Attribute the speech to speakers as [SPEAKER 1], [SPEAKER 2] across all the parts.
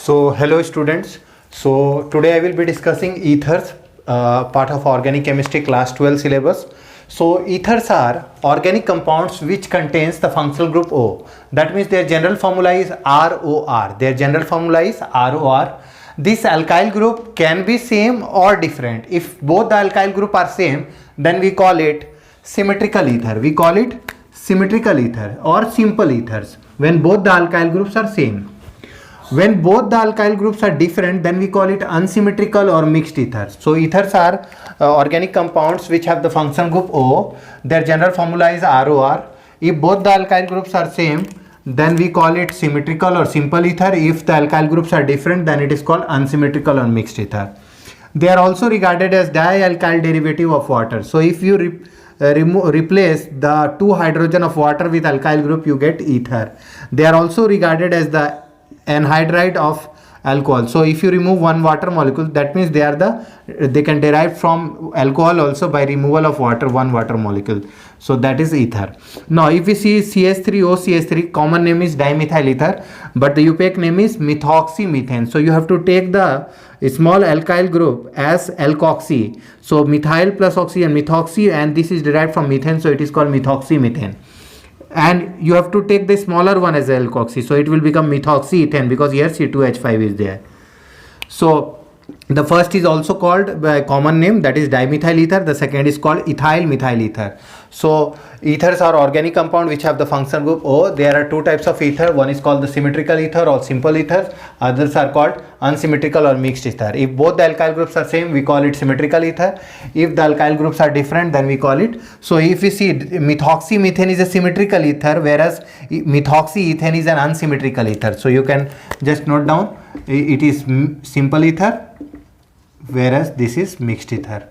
[SPEAKER 1] So hello students. So today I will be discussing ethers, part of organic chemistry class 12 syllabus. So ethers are organic compounds which contains the functional group O. That means their general formula is ROR. Their general formula is ROR. This alkyl group can be same or different. If both the alkyl group are same, then we call it symmetrical ether. We call it symmetrical ether or simple ethers when both the alkyl groups are same. When both the alkyl groups are different, then we call it unsymmetrical or mixed ethers. So ethers are organic compounds which have the functional group O. Their general formula is ROR. If both the alkyl groups are same, then we call it symmetrical or simple ether. If the alkyl groups are different, then it is called unsymmetrical or mixed ether. They are also regarded as dialkyl derivative of water. So if you replace the 2 hydrogen of water with alkyl group, you get ether. They are also regarded as the anhydride of alcohol. So if you remove one water molecule, that means they can derive from alcohol also by removal of one water molecule. So that is ether. Now if we see CH3OCH3, common name is dimethyl ether, but the opaque name is methoxymethane. So you have to take the small alkyl group as alkoxy. So methyl plus oxygen, methoxy, and this is derived from methane, so it is called methoxymethane. And you have to take the smaller one as alkoxy, so it will become methoxyethane because here C2H5 is there. So the first is also called by a common name, that is dimethyl ether. The second is called ethyl methyl ether. So ethers are organic compound which have the functional group O. There are 2 types of ether. One is called the symmetrical ether or simple ether. Others are called unsymmetrical or mixed ether. If both the alkyl groups are same, we call it symmetrical ether. If the alkyl groups are different, then we call it. So if we see, methoxymethane is a symmetrical ether, whereas methoxyethane is an unsymmetrical ether. So you can just note down, it is simple ether, whereas this is mixed ether.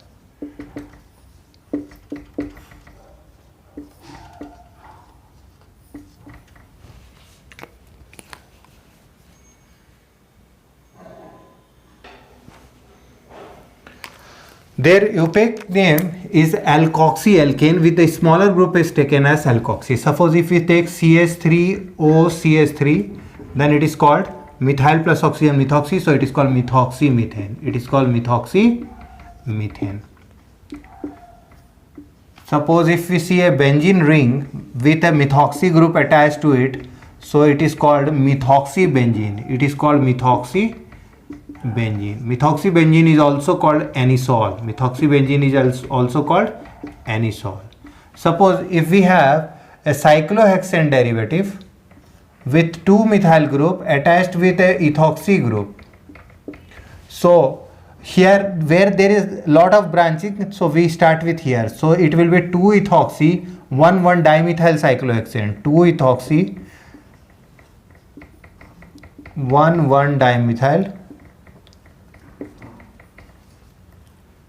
[SPEAKER 1] Their opaque name is alkoxyalkane, with the smaller group is taken as alkoxy. Suppose if we take CH3OCH3, then it is called methyl plus oxygen methoxy, so it is called methoxymethane. It is called methoxymethane. Suppose if we see a benzene ring with a methoxy group attached to it, so it is called methoxybenzene. It is called methoxybenzene. Methoxybenzene is also called anisole. Methoxybenzene is also called anisole. Suppose if we have a cyclohexane derivative with 2 methyl group attached with a ethoxy group. So here where there is lot of branching, so we start with here. So it will be 2 ethoxy, 1 dimethyl cyclohexane, 2 ethoxy, 1 dimethyl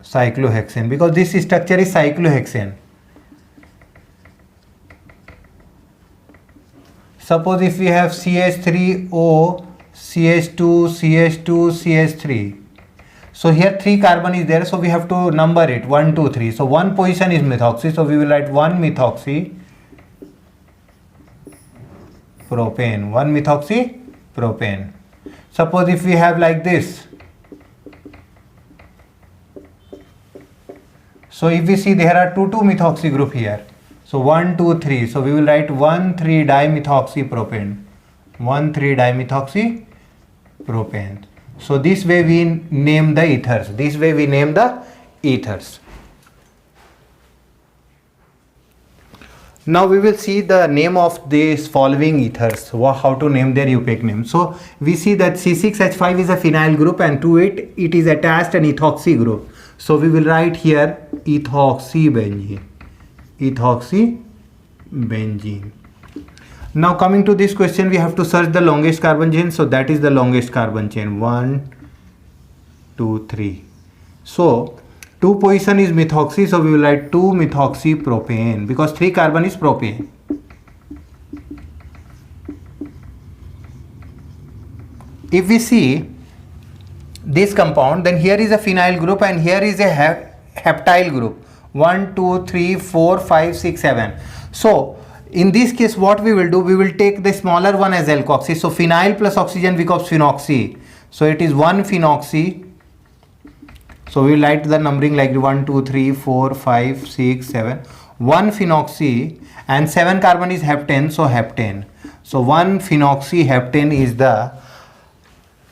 [SPEAKER 1] cyclohexane, because this structure is cyclohexane. Suppose if we have CH3O, CH2, CH2, CH3. So here 3 carbon is there, so we have to number it 1, 2, 3. So 1 position is methoxy, so we will write 1 methoxy propane, 1 methoxy propane. Suppose if we have like this. So if we see, there are 2 methoxy group here. So 1, 2, 3. So we will write 1, 3 dimethoxy propane. 1, 3 dimethoxy propane. So this way we name the ethers. This way we name the ethers. Now we will see the name of these following ethers, how to name their opaque name. So we see that C6H5 is a phenyl group, and to it is attached an ethoxy group. So we will write here ethoxybenzene. Ethoxybenzene. Now coming to this question, we have to search the longest carbon chain. So that is the longest carbon chain, 1, 2, 3. So 2 position is methoxy, so we will write 2 methoxy propane, because 3 carbon is propane. If we see this compound, then here is a phenyl group and here is a heptyl group, 1, 2, 3, 4, 5, 6, 7. So In this case, what we will do, we will take the smaller one as alkoxy. So phenyl plus oxygen becomes phenoxy. So it is 1 phenoxy. So we write the numbering like 1, 2, 3, 4, 5, 6, 7. 1 phenoxy and 7 carbon is heptane, so heptane. So 1 phenoxyheptane is the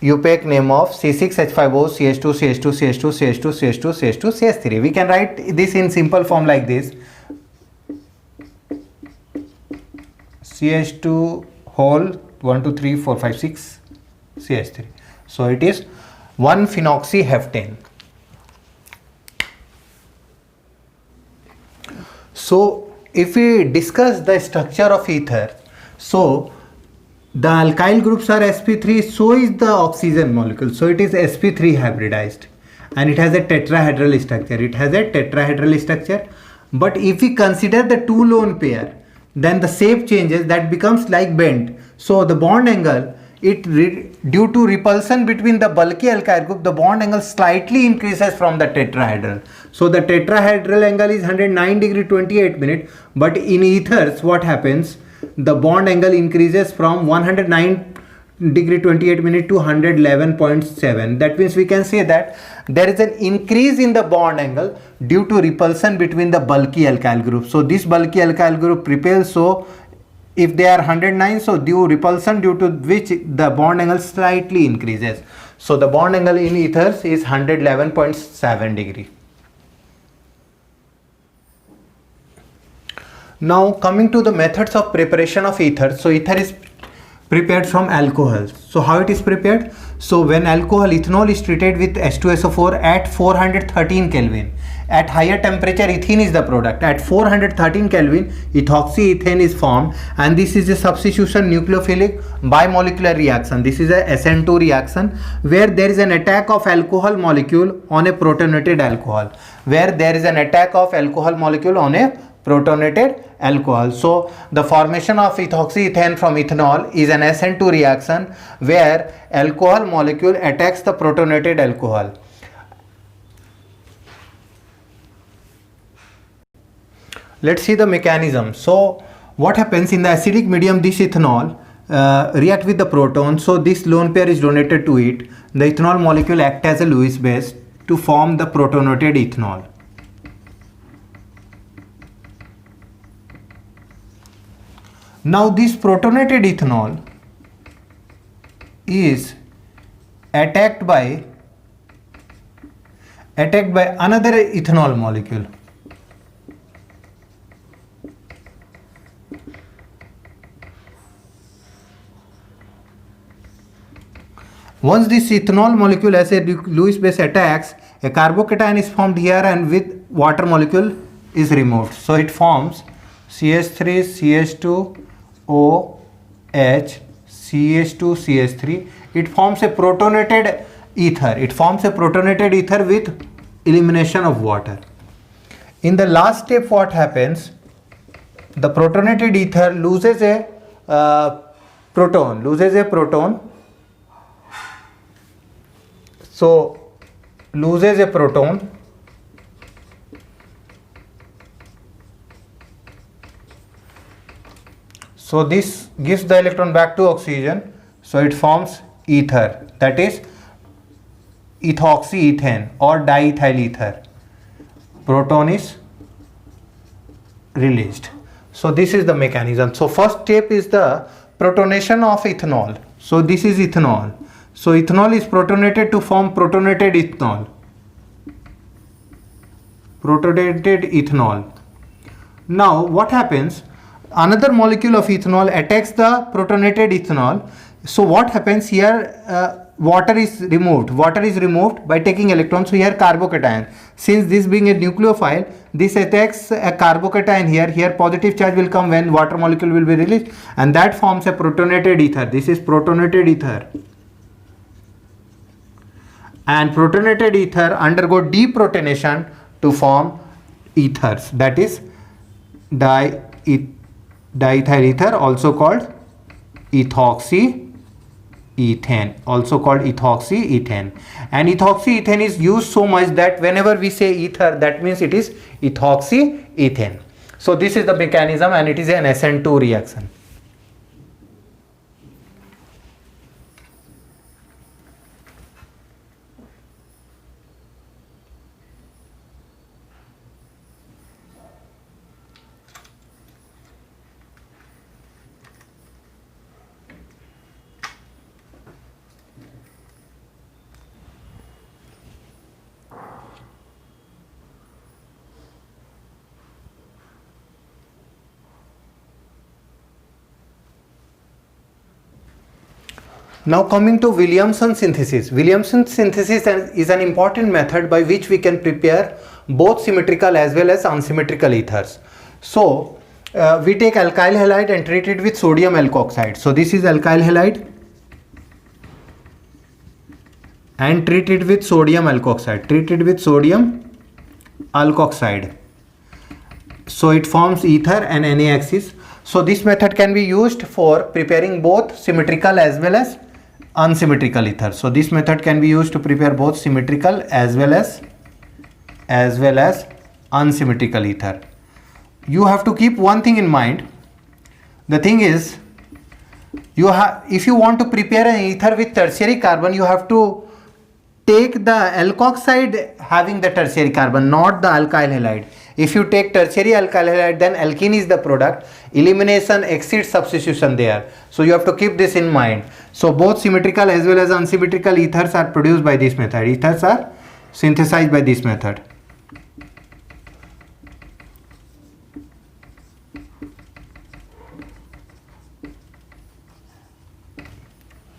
[SPEAKER 1] opaque name of C6H5O, CH2, CH2, CH2, CH2, CH2, CH2, CH3. We can write this in simple form like this. CH2 whole 1, 2, 3, 4, 5, 6, CH3. So it is 1 phenoxyheptane. So if we discuss the structure of ether, so the alkyl groups are sp3, so is the oxygen molecule. So it is sp3 hybridized and it has a tetrahedral structure. It has a tetrahedral structure. But if we consider the two lone pair, then the shape changes, that becomes like bent. So the bond angle, due to repulsion between the bulky alkyl group, the bond angle slightly increases from the tetrahedral. So the tetrahedral angle is 109 degree 28 minute, but in ethers what happens? The bond angle increases from 109 degree 28 minute to 111.7. That means we can say that there is an increase in the bond angle due to repulsion between the bulky alkyl group. So this bulky alkyl group repels, so if they are 109, so due repulsion due to which the bond angle slightly increases. So the bond angle in ethers is 111.7 degree. Now coming to the methods of preparation of ether. So ether is prepared from alcohols. So how it is prepared? So when alcohol ethanol is treated with H2SO4 at 413 Kelvin, at higher temperature ethene is the product. At 413 Kelvin ethoxyethane is formed, and this is a substitution nucleophilic bimolecular reaction. This is a SN2 reaction where there is an attack of alcohol molecule on a protonated alcohol. Where there is an attack of alcohol molecule on a protonated alcohol. So the formation of ethoxyethane from ethanol is an SN2 reaction where alcohol molecule attacks the protonated alcohol. Let's see the mechanism. So what happens in the acidic medium? This ethanol react with the proton. So this lone pair is donated to it. The ethanol molecule act as a Lewis base to form the protonated ethanol. Now this protonated ethanol is attacked by another ethanol molecule. Once this ethanol molecule as a Lewis base attacks, a carbocation is formed here and with water molecule is removed. So it forms CH3, CH2, OH, CH2, CH3. It forms a protonated ether. It forms a protonated ether with elimination of water. In the last step, what happens? The protonated ether loses a proton. So loses a proton. So this gives the electron back to oxygen. So it forms ether, that is ethoxyethane or diethyl ether. Proton is released. So this is the mechanism. So first step is the protonation of ethanol. So this is ethanol. So ethanol is protonated to form protonated ethanol. Protonated ethanol. Now what happens? Another molecule of ethanol attacks the protonated ethanol. So what happens here? Water is removed. Water is removed by taking electrons. So here carbocation. Since this being a nucleophile, this attacks a carbocation here. Here positive charge will come when water molecule will be released, and that forms a protonated ether. This is protonated ether. And protonated ether undergo deprotonation to form ethers. That is diethyl ether, also called ethoxyethane. And ethoxyethane is used so much that whenever we say ether, that means it is ethoxyethane. So this is the mechanism, and it is an SN2 reaction. Now coming to Williamson synthesis. Williamson synthesis is an important method by which we can prepare both symmetrical as well as unsymmetrical ethers. So we take alkyl halide and treat it with sodium alkoxide. So this is alkyl halide and treat it with sodium alkoxide. Treat it with sodium alkoxide. So it forms ether and Na-axis. So this method can be used for preparing both symmetrical as well as unsymmetrical ether. So this method can be used to prepare both symmetrical as well as unsymmetrical ether. You have to keep one thing in mind. The thing is, if you want to prepare an ether with tertiary carbon, you have to take the alkoxide having the tertiary carbon, not the alkyl halide. If you take tertiary alkyl halide, then alkene is the product. Elimination exceeds substitution there. So you have to keep this in mind. So both symmetrical as well as unsymmetrical ethers are produced by this method. Ethers are synthesized by this method.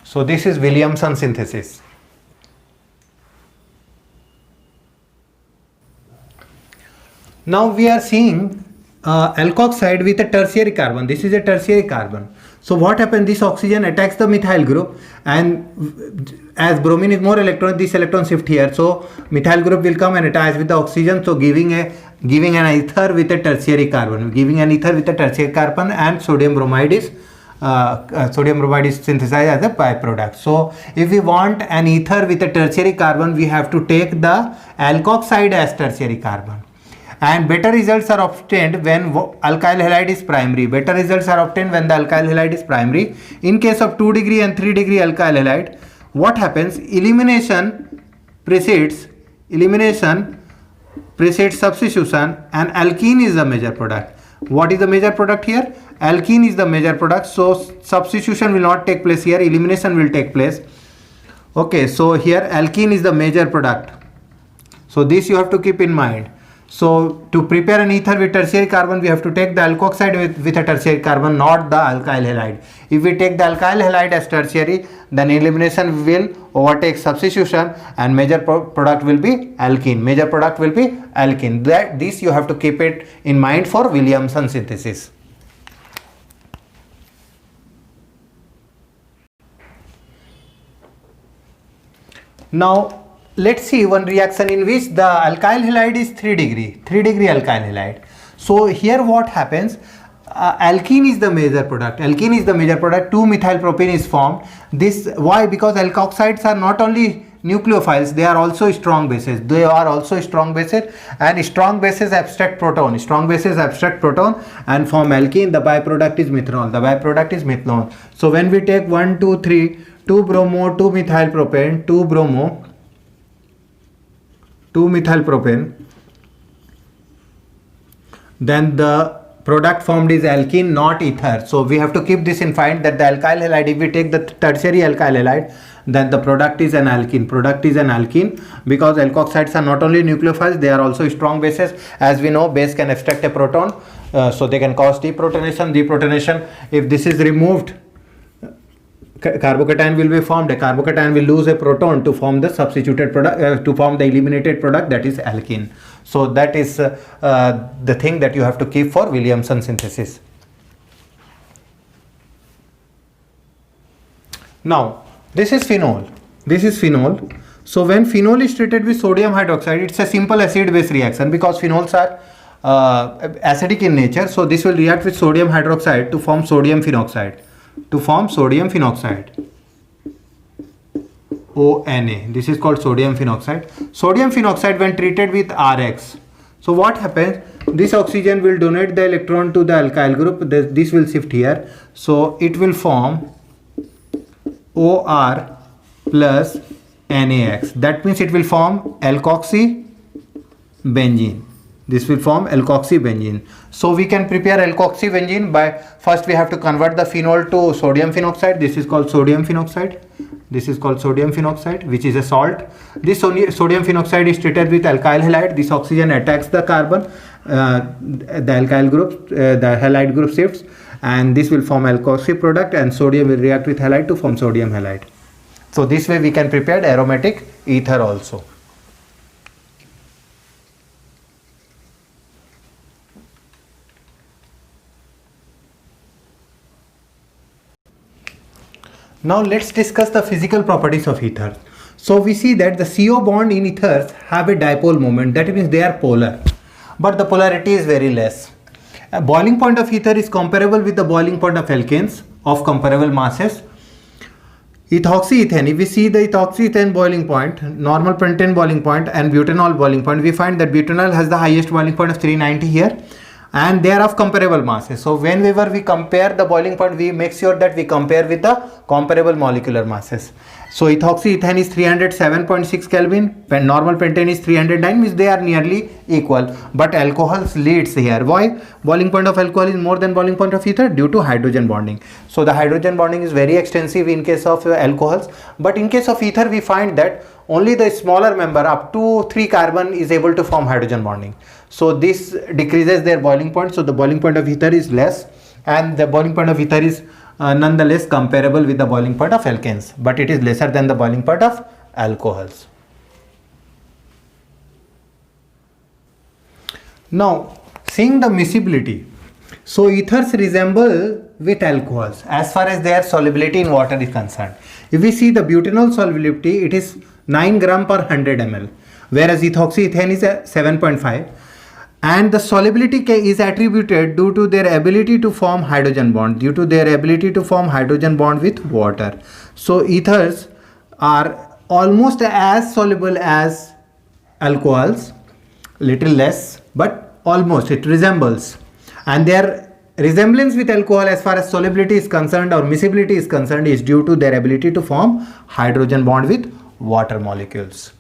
[SPEAKER 1] So this is Williamson synthesis. Now we are seeing alkoxide with a tertiary carbon. This is a tertiary carbon. So what happens? This oxygen attacks the methyl group, and as bromine is more electron, this electron shift here. So methyl group will come and attach with the oxygen. So giving an ether with a tertiary carbon. Giving an ether with a tertiary carbon, and sodium bromide is synthesized as a byproduct. So if we want an ether with a tertiary carbon, we have to take the alkoxide as tertiary carbon. And better results are obtained when alkyl halide is primary. Better results are obtained when the alkyl halide is primary. In case of 2 degree and 3 degree alkyl halide, what happens? Elimination precedes substitution, and alkene is the major product. What is the major product here? Alkene is the major product. So substitution will not take place here. Elimination will take place. Okay, so here alkene is the major product. So this you have to keep in mind. So to prepare an ether with tertiary carbon, we have to take the alkoxide with a tertiary carbon, not the alkyl halide. If we take the alkyl halide as tertiary, then elimination will overtake substitution, and major product will be alkene. Major product will be alkene. This you have to keep it in mind for Williamson synthesis. Now let's see one reaction in which the alkyl halide is 3 degree alkyl halide. So here what happens? Alkene is the major product. 2-methylpropene is formed. This why? Because alkoxides are not only nucleophiles, they are also strong bases. And strong bases abstract proton. And form alkene. The byproduct is methanol. So when we take 1, 2, 3, 2 bromo, 2 methylpropane, 2 bromo, 2 methylpropane, then the product formed is alkene, not ether. So we have to keep this in mind, that the alkyl halide, if we take the tertiary alkyl halide, then the product is an alkene. Because alkoxides are not only nucleophiles, they are also strong bases. As we know, base can abstract a proton, so they can cause deprotonation. If this is removed, carbocation will be formed. A carbocation will lose a proton to form the substituted product, to form the eliminated product, that is alkene. So that is the thing that you have to keep for Williamson synthesis. Now this is phenol. So when phenol is treated with sodium hydroxide, it's a simple acid base reaction, because phenols are acidic in nature. So this will react with sodium hydroxide to form sodium phenoxide. ONA. This is called sodium phenoxide. Sodium phenoxide, when treated with RX, so what happens? This oxygen will donate the electron to the alkyl group. This will shift here. So it will form OR plus NaX. That means it will form alkoxybenzene. This will form alkoxybenzene. So we can prepare alkoxybenzene by, first we have to convert the phenol to sodium phenoxide. This is called sodium phenoxide, which is a salt. This sodium phenoxide is treated with alkyl halide. This oxygen attacks the carbon, the alkyl group, the halide group shifts, and this will form alkoxy product, and sodium will react with halide to form sodium halide. So this way we can prepare aromatic ether also. Now let's discuss the physical properties of ether. So we see that the CO bond in ethers have a dipole moment, that means they are polar, but the polarity is very less. A boiling point of ether is comparable with the boiling point of alkanes of comparable masses. Ethoxyethane, if we see the ethoxyethane boiling point, normal pentane boiling point and butanol boiling point, we find that butanol has the highest boiling point of 390 here, and they are of comparable masses. So whenever we compare the boiling point, we make sure that we compare with the comparable molecular masses. So ethoxyethane is 307.6 Kelvin, normal pentane is 309, means they are nearly equal, but alcohols leads here. Why? Boiling point of alcohol is more than boiling point of ether due to hydrogen bonding. So the hydrogen bonding is very extensive in case of alcohols, but in case of ether we find that only the smaller member up to 3 carbon is able to form hydrogen bonding. So this decreases their boiling point, so the boiling point of ether is less, and the boiling point of ether is nonetheless comparable with the boiling point of alkanes, but it is lesser than the boiling point of alcohols. Now seeing the miscibility, so ethers resemble with alcohols as far as their solubility in water is concerned. If we see the butanol solubility, it is 9 gram per 100 ml, whereas ethoxyethane is 7.5, and the solubility is attributed due to their ability to form hydrogen bond, with water. So ethers are almost as soluble as alcohols, little less, but almost it resembles, and their resemblance with alcohol as far as solubility is concerned or miscibility is concerned is due to their ability to form hydrogen bond with water molecules.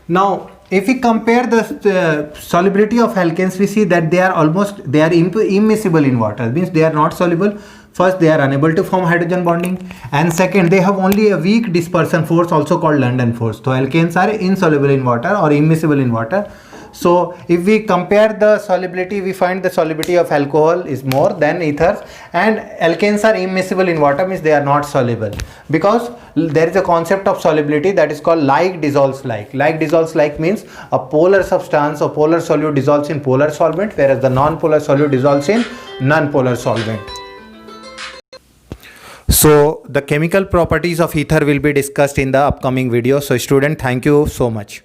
[SPEAKER 1] Now if we compare the solubility of alkanes, we see that they are immiscible in water, means they are not soluble. First, they are unable to form hydrogen bonding, and second, they have only a weak dispersion force, also called London force. So alkanes are insoluble in water or immiscible in water. So if we compare the solubility, we find the solubility of alcohol is more than ethers, and alkanes are immiscible in water, means they are not soluble, because there is a concept of solubility that is called like dissolves like. Like dissolves like means a polar substance or polar solute dissolves in polar solvent, whereas the non-polar solute dissolves in non-polar solvent. So the chemical properties of ether will be discussed in the upcoming video. So student, thank you so much.